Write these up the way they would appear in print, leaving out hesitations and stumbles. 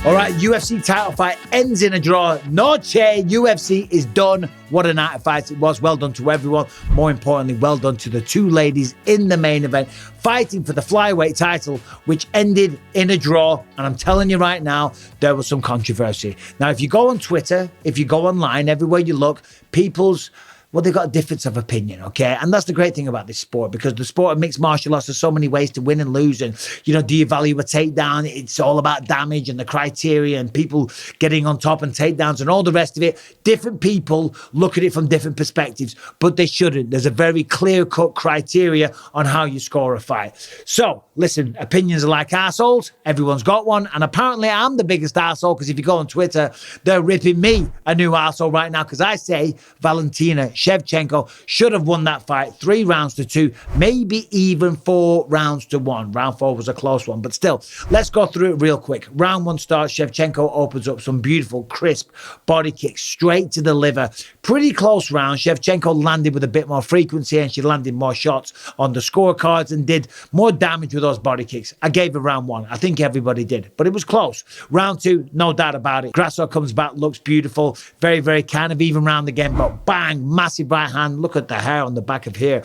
All right, UFC title fight ends in a draw. Noche UFC is done. What a night of fights it was. Well done to everyone. More importantly, well done to the two ladies in the main event fighting for the flyweight title, which ended in a draw. And I'm telling you right now, there was some controversy. Now, if you go on Twitter, if you go online, everywhere you look, they've got a difference of opinion, okay? And that's the great thing about this sport, because the sport of mixed martial arts, there's so many ways to win and lose. And, do you value a takedown? It's all about damage and the criteria and people getting on top and takedowns and all the rest of it. Different people look at it from different perspectives, but they shouldn't. There's a very clear-cut criteria on how you score a fight. So, listen, opinions are like assholes. Everyone's got one. And apparently I'm the biggest asshole, because if you go on Twitter, they're ripping me a new asshole right now, because I say Valentina Shevchenko should have won that fight 3 rounds to 2, maybe even 4 rounds to 1. Round 4 was a close one, but still, let's go through it real quick. Round 1 starts, Shevchenko opens up some beautiful, crisp body kicks straight to the liver. Pretty close round. Shevchenko landed with a bit more frequency, and she landed more shots on the scorecards and did more damage with those body kicks. I gave her round 1. I think everybody did, but it was close. Round 2, no doubt about it. Grasso comes back, looks beautiful. Very, very kind of even round again, but bang, massive right hand. Look at the hair on the back of here.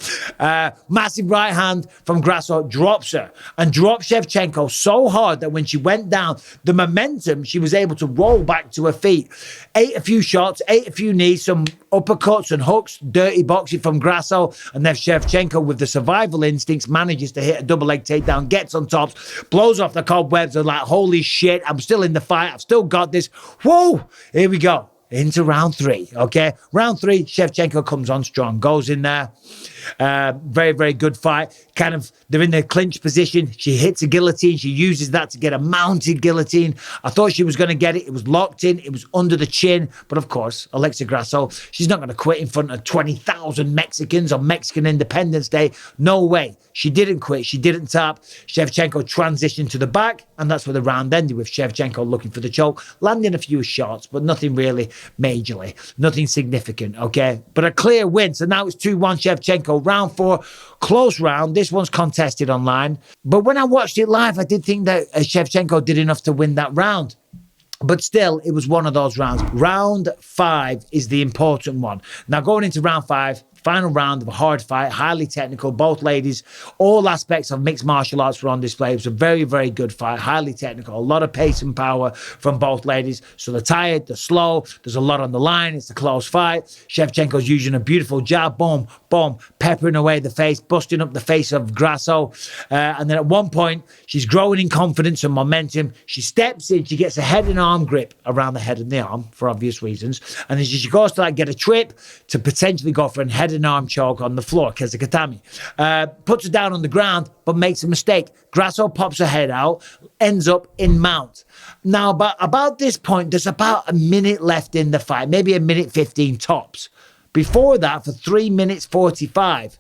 Massive right hand from Grasso drops her and drops Shevchenko so hard that when she went down, the momentum, she was able to roll back to her feet. Ate a few shots, ate a few knees, some uppercuts and hooks, dirty boxing from Grasso, and then Shevchenko, with the survival instincts, manages to hit a double leg takedown, gets on top, blows off the cobwebs, and like, holy shit, I'm still in the fight, I've still got this. Whoa, here we go. Into round 3, okay? Round 3, Shevchenko comes on strong, goes in there. Very, very good fight. They're in the clinch position. She hits a guillotine. She uses that to get a mounted guillotine. I thought she was going to get it. It was locked in. It was under the chin. But of course, Alexa Grasso, she's not going to quit in front of 20,000 Mexicans on Mexican Independence Day. No way. She didn't quit. She didn't tap. Shevchenko transitioned to the back, and that's where the round ended, with Shevchenko looking for the choke, landing a few shots, but nothing really majorly. Nothing significant, okay? But a clear win. So now it's 2-1 Shevchenko. Round 4, close round. This one's contested online. But when I watched it live, I did think that Shevchenko did enough to win that round. But still, it was one of those rounds. Round 5 is the important one. Now, going into round 5, final round of a hard fight, highly technical. Both ladies, all aspects of mixed martial arts were on display. It was a very, very good fight, highly technical. A lot of pace and power from both ladies. So they're tired, they're slow. There's a lot on the line. It's a close fight. Shevchenko's using a beautiful jab, boom, boom, peppering away the face, busting up the face of Grasso. And then at one point, she's growing in confidence and momentum. She steps in, she gets a head and arm grip around the head and the arm for obvious reasons. And then she goes to get a trip to potentially go for a head and arm choke on the floor, Kezakatami. Puts her down on the ground, but makes a mistake. Grasso pops her head out, ends up in mount. Now, about this point, there's about a minute left in the fight, maybe a minute 15 tops. Before that, for 3 minutes 45,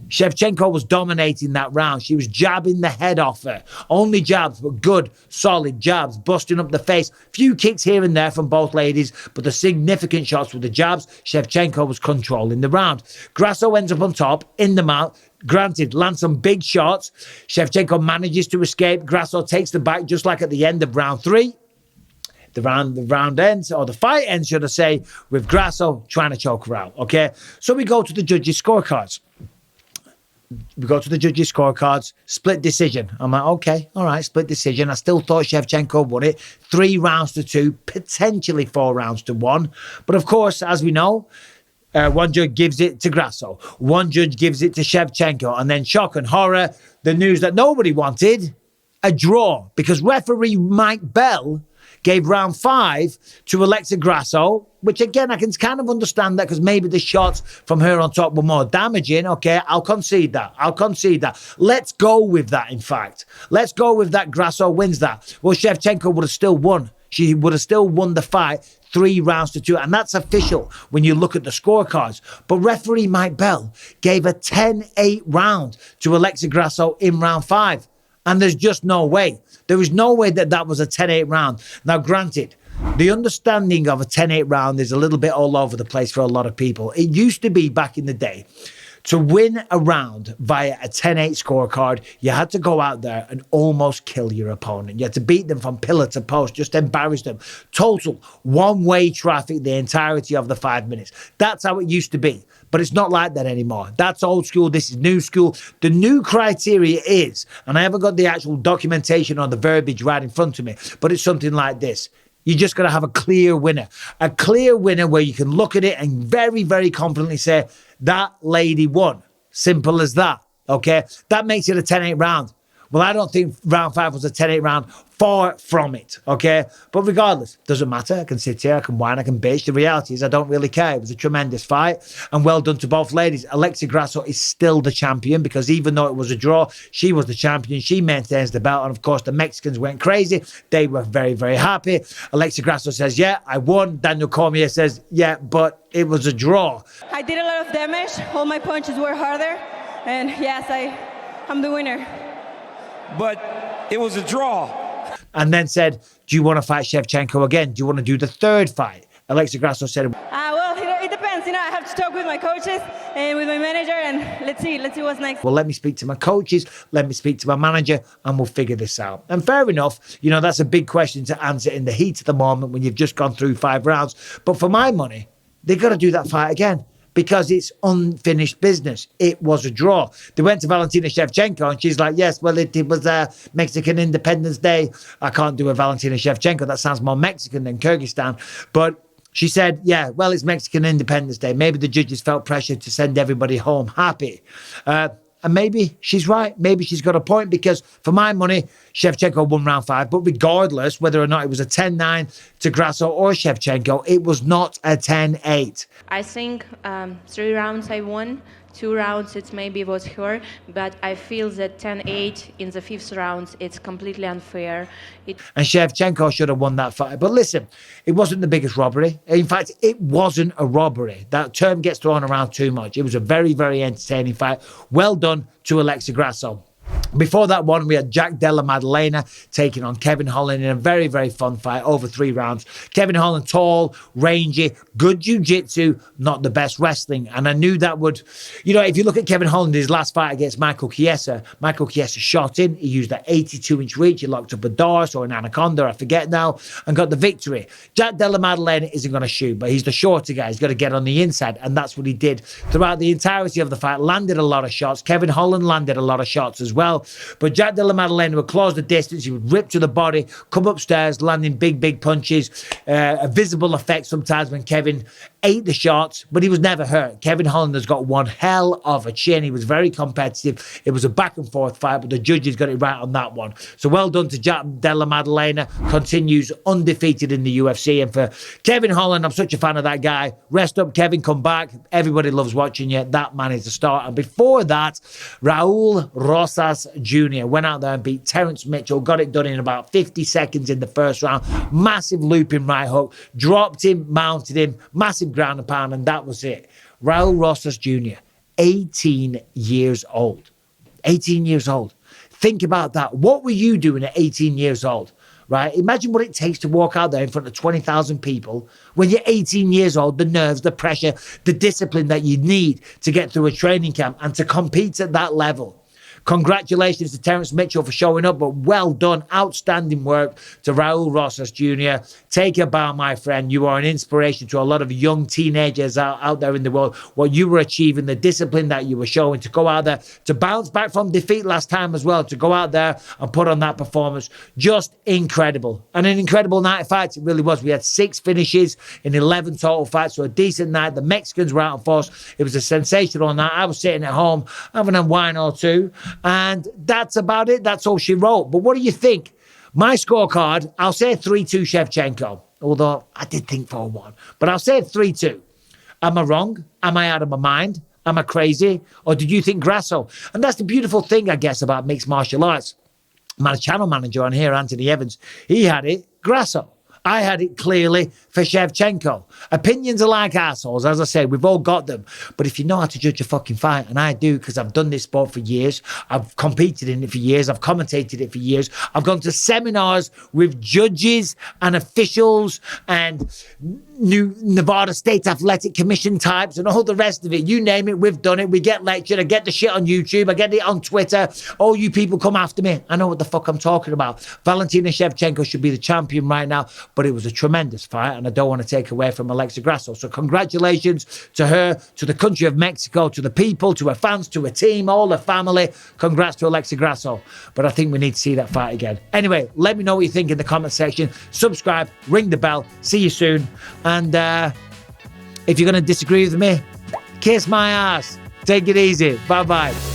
Shevchenko was dominating that round. She was jabbing the head off her. Only jabs, but good, solid jabs, busting up the face. Few kicks here and there from both ladies, but the significant shots were the jabs. Shevchenko was controlling the round. Grasso ends up on top, in the mount. Granted, lands some big shots. Shevchenko manages to escape. Grasso takes the back, just like at the end of round 3. The round ends, or the fight ends, should I say, with Grasso trying to choke her out, okay? So we go to the judges' scorecards. Split decision. I'm like, okay, all right, split decision. I still thought Shevchenko won it. 3 rounds to 2, potentially 4 rounds to 1. But of course, as we know, one judge gives it to Grasso. One judge gives it to Shevchenko. And then shock and horror, the news that nobody wanted, a draw. Because referee Mike Bell gave round 5 to Alexa Grasso, which again, I can kind of understand that, because maybe the shots from her on top were more damaging. Okay, I'll concede that. Let's go with that, in fact. Let's go with that. Grasso wins that. Well, Shevchenko would have still won. She would have still won the fight 3 rounds to 2. And that's official when you look at the scorecards. But referee Mike Bell gave a 10-8 round to Alexa Grasso in round 5. And there's just no way. There is no way that was a 10-8 round. Now, granted, the understanding of a 10-8 round is a little bit all over the place for a lot of people. It used to be back in the day, To win a round via a 10-8 scorecard, you had to go out there and almost kill your opponent. You had to beat them from pillar to post, just embarrass them. Total one-way traffic the entirety of the 5 minutes. That's how it used to be. But it's not like that anymore. That's old school. This is new school. The new criteria is, and I haven't got the actual documentation or the verbiage right in front of me, but it's something like this. You just got to have a clear winner. A clear winner where you can look at it and very, very confidently say, that lady won. Simple as that, okay? That makes it a 10-8 round. Well, I don't think round 5 was a 10-8 round. Far from it, okay? But regardless, doesn't matter. I can sit here, I can whine, I can bitch. The reality is I don't really care. It was a tremendous fight, and well done to both ladies. Alexa Grasso is still the champion because even though it was a draw, she was the champion. She maintains the belt, and of course, the Mexicans went crazy. They were very, very happy. Alexa Grasso says, yeah, I won. Daniel Cormier says, yeah, but it was a draw. I did a lot of damage. All my punches were harder, and yes, I'm the winner. But it was a draw. And then said, do you want to fight Shevchenko again? Do you want to do the third fight? Alexa Grasso said, well, it depends. I have to talk with my coaches and with my manager, and let's see what's next. Well, let me speak to my coaches, let me speak to my manager, and we'll figure this out. And fair enough, that's a big question to answer in the heat of the moment when you've just gone through 5 rounds. But for my money, they've got to do that fight again, because it's unfinished business. It was a draw. They went to Valentina Shevchenko and she's like, yes, well, it was Mexican Independence Day. I can't do a Valentina Shevchenko. That sounds more Mexican than Kyrgyzstan. But she said, yeah, well, it's Mexican Independence Day. Maybe the judges felt pressure to send everybody home happy. And maybe she's right. Maybe she's got a point, because for my money, Shevchenko won round 5. But regardless, whether or not it was a 10-9 to Grasso or Shevchenko, it was not a 10-8. I think 3 rounds I won. 2 rounds it maybe was her, but I feel that 10-8 in the 5th round, it's completely unfair. And Shevchenko should have won that fight. But listen, it wasn't the biggest robbery. In fact, it wasn't a robbery. That term gets thrown around too much. It was a very, very entertaining fight. Well done to Alexa Grasso. Before that one, we had Jack Della Maddalena taking on Kevin Holland in a very, very fun fight over 3 rounds. Kevin Holland, tall, rangy, good jiu-jitsu, not the best wrestling. And I knew that would, if you look at Kevin Holland, his last fight against Michael Chiesa shot in. He used that 82-inch reach. He locked up a Doris or an Anaconda, I forget now, and got the victory. Jack Della Maddalena isn't going to shoot, but he's the shorter guy. He's got to get on the inside, and that's what he did throughout the entirety of the fight. Landed a lot of shots. Kevin Holland landed a lot of shots as well. But Jack Della Maddalena would close the distance. He would rip to the body, come upstairs, landing big, big punches. A visible effect sometimes when Kevin ate the shots, but he was never hurt. Kevin Holland has got one hell of a chin. He was very competitive. It was a back and forth fight, but the judges got it right on that one. So well done to Jack Della Maddalena. Continues undefeated in the UFC. And for Kevin Holland, I'm such a fan of that guy. Rest up, Kevin, come back. Everybody loves watching you. That man is the star. And before that, Raul Rosas Jr. went out there and beat Terrence Mitchell. Got it done in about 50 seconds in the first round. Massive looping right hook. Dropped him, mounted him. Massive ground and pound, and that was it. Raul Rosas Jr., 18 years old. 18 years old. Think about that. What were you doing at 18 years old? Right? Imagine what it takes to walk out there in front of 20,000 people when you're 18 years old, the nerves, the pressure, the discipline that you need to get through a training camp and to compete at that level. Congratulations to Terrence Mitchell for showing up, but well done. Outstanding work to Raul Rosas Jr. Take a bow, my friend. You are an inspiration to a lot of young teenagers out there in the world. What you were achieving, the discipline that you were showing, to go out there, to bounce back from defeat last time as well, to go out there and put on that performance. Just incredible. And an incredible night of fights, it really was. We had 6 finishes in 11 total fights, so a decent night. The Mexicans were out in force. It was a sensational night. I was sitting at home having a wine or two. And that's about it. That's all she wrote. But what do you think? My scorecard, I'll say 3-2 Shevchenko, although I did think 4-1. But I'll say 3-2. Am I wrong? Am I out of my mind? Am I crazy? Or did you think Grasso? And that's the beautiful thing, I guess, about mixed martial arts. My channel manager on here, Anthony Evans, he had it Grasso. I had it clearly for Shevchenko. Opinions are like assholes. As I said, we've all got them. But if you know how to judge a fucking fight, and I do because I've done this sport for years, I've competed in it for years, I've commentated it for years, I've gone to seminars with judges and officials and new Nevada State Athletic Commission types and all the rest of it. You name it, we've done it. We get lectured. I get the shit on YouTube. I get it on Twitter. All you people come after me. I know what the fuck I'm talking about. Valentina Shevchenko should be the champion right now, but it was a tremendous fight, and I don't want to take away from Alexa Grasso. So congratulations to her, to the country of Mexico, to the people, to her fans, to her team, all her family. Congrats to Alexa Grasso. But I think we need to see that fight again. Anyway, let me know what you think in the comment section. Subscribe, ring the bell. See you soon. And if you're going to disagree with me, kiss my ass. Take it easy. Bye-bye.